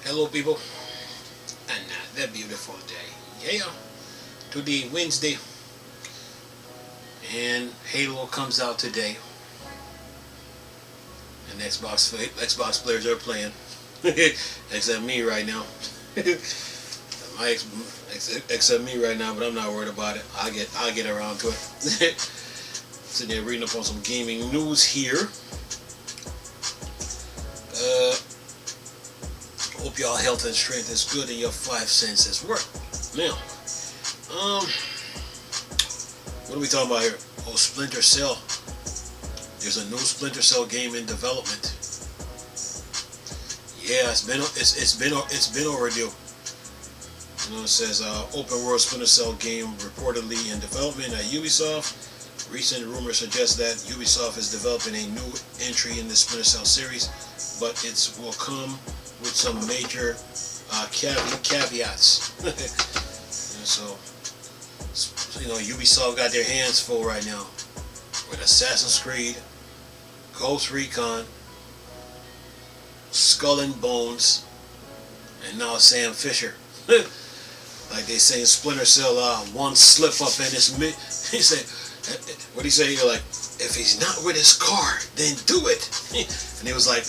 Hello people, another beautiful day. Yeah, today Wednesday, and Halo comes out today, and Xbox players are playing, except me right now. Except me right now, but I'm not worried about it. I'll get around to it. Sitting there reading up on some gaming news here. Hope y'all health and strength is good and your 5 senses work. Now, what are we talking about here? Oh, Splinter Cell. There's a new Splinter Cell game in development. Yeah, it's been overdue. You know, it says open world Splinter Cell game reportedly in development at Ubisoft. Recent rumors suggest that Ubisoft is developing a new entry in the Splinter Cell series, but it will come with some major caveats. So, you know, Ubisoft got their hands full right now with Assassin's Creed, Ghost Recon, Skull and Bones, and now Sam Fisher. Like they say in Splinter Cell, one slip up and it's he said, what do you say? You're like, if he's not with his car, then do it. And he was like,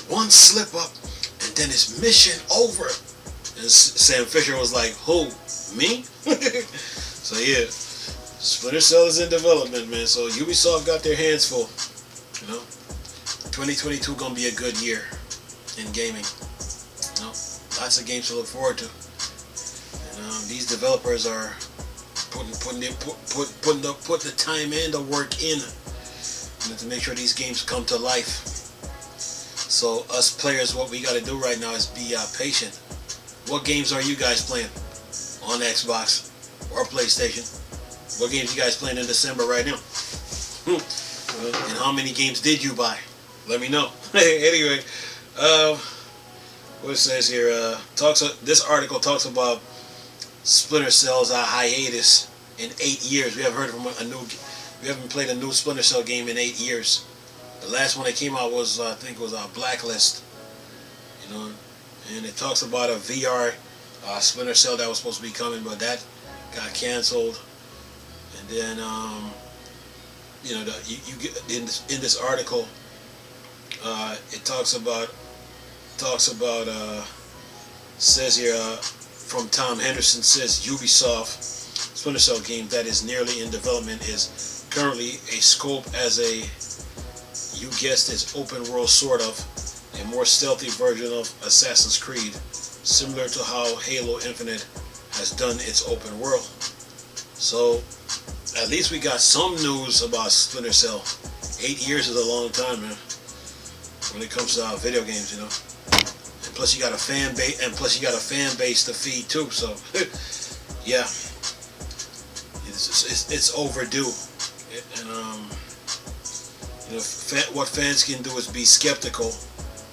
one slip up and then it's mission over. And Sam Fisher was like, who? Me? So yeah, Splinter Cell is in development, man. So Ubisoft got their hands full. You know, 2022 gonna be a good year in gaming. You know, lots of games to look forward to. And these developers are putting the time and the work in, you know, to make sure these games come to life. So us players, what we got to do right now is be patient. What games are you guys playing on Xbox or PlayStation? What games you guys playing in December right now? And how many games did you buy? Let me know. Anyway, what it says here, this article talks about Splinter Cell's hiatus in 8 years. We haven't heard from we haven't played a new Splinter Cell game in 8 years. The last one that came out was, I think, was Blacklist. You know, and it talks about a VR Splinter Cell that was supposed to be coming, but that got canceled. And then, you know, you get in this article, it talks about says here from Tom Henderson, says Ubisoft Splinter Cell game that is nearly in development is currently a scope as a, you guessed it's open world sort of, a more stealthy version of Assassin's Creed, similar to how Halo Infinite has done its open world. So at least we got some news about Splinter Cell. 8 years is a long time, man, when it comes to video games, you know. And plus you got a fan base, to feed too. So yeah, it's overdue. And you know, what fans can do is be skeptical.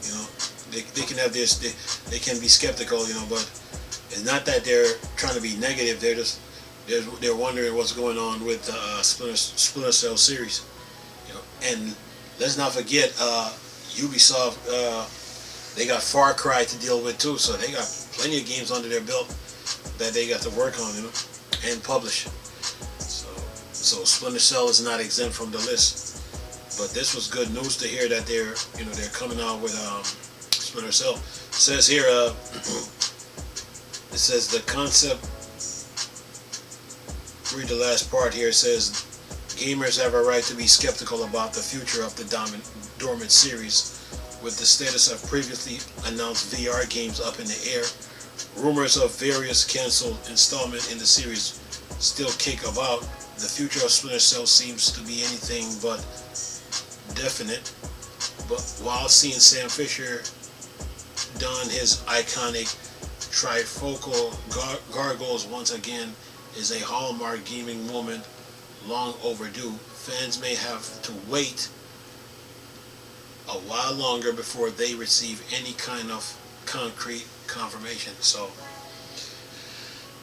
You know, they can have this. They can be skeptical. You know, but it's not that they're trying to be negative. They're wondering what's going on with the Splinter Cell series. You know, and let's not forget Ubisoft. They got Far Cry to deal with too, so they got plenty of games under their belt that they got to work on, you know, and publish. So Splinter Cell is not exempt from the list. But this was good news to hear that they're coming out with Splinter Cell. It says here, it says the concept. Read the last part here. It says gamers have a right to be skeptical about the future of the dormant series. With the status of previously announced VR games up in the air, rumors of various canceled installments in the series still kick about. The future of Splinter Cell seems to be anything but definite. But while seeing Sam Fisher don his iconic trifocal gargoyles once again is a hallmark gaming moment long overdue, fans may have to wait a while longer before they receive any kind of concrete confirmation. So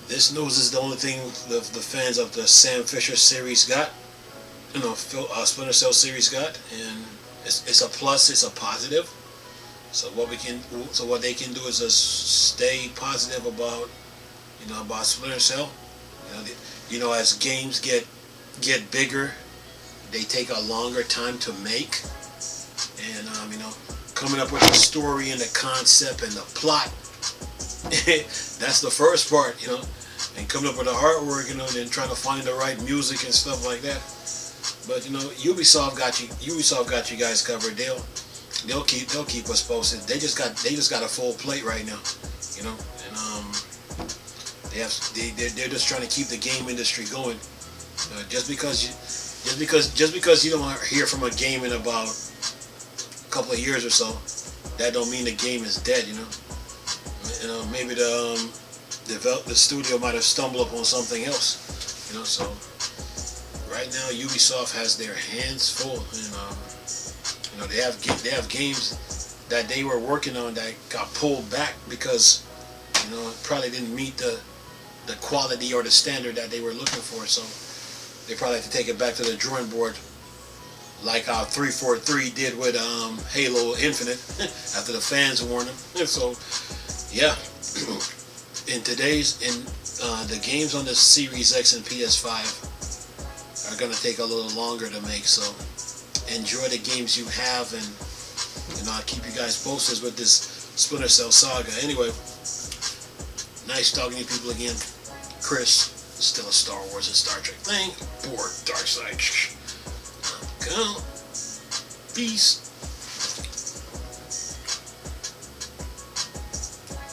this news is the only thing the fans of the Sam Fisher series got, you know, Splinter Cell series got, and it's a plus, it's a positive. So what they can do is just stay positive about, about Splinter Cell. As games get bigger, they take a longer time to make, and coming up with the story and the concept and the plot. That's the first part, and coming up with the artwork, and then trying to find the right music and stuff like that. But Ubisoft got you guys covered. They'll keep us posted. They just got a full plate right now, and they're just trying to keep the game industry going. Just because you don't hear from a game in about a couple of years or so, that don't mean the game is dead. Maybe the studio might have stumbled upon something else. So right now Ubisoft has their hands full, and they have games that they were working on that got pulled back because it probably didn't meet the quality or the standard that they were looking for. So they probably have to take it back to the drawing board, like how 343 did with Halo Infinite after the fans warned them. So yeah, the games on the Series X and PS5 are gonna take a little longer to make. So enjoy the games you have, and I'll keep you guys posted with this Splinter Cell saga. Anyway, nice talking to you people again. Chris, still a Star Wars and Star Trek thing. Bored, dark side. Go. Peace.